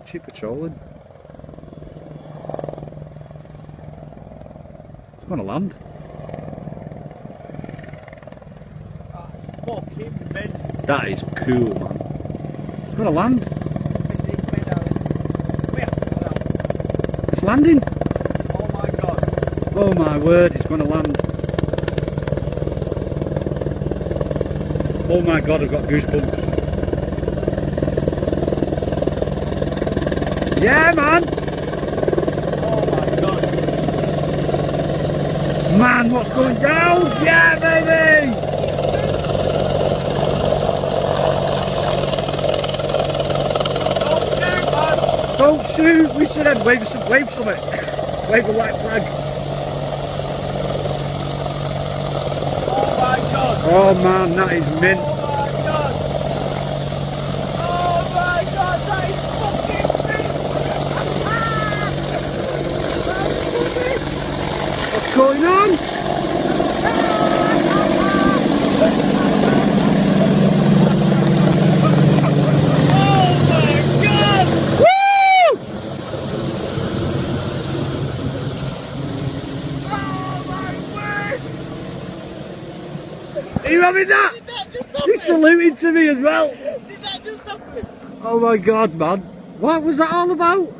Apache patrolling. It's gonna land. That's fucking mint. That is cool, man. It's gonna land. It's landing. Oh my god. Oh my word, it's gonna land. Oh my god, I've got goosebumps. Yeah, man! Oh my god. Man, what's going down? Yeah, baby! Don't shoot, man. Don't shoot! We should have wave something. Wave the white flag. Oh my god. Oh man, that is mint. Oh my god. Oh my god, that is fucking mint. What's going on? Oh my god. Woo! Oh my word. Are you having that? Did that just happen? He's saluting to me as well. Did that just happen? Oh my god, man. What was that all about?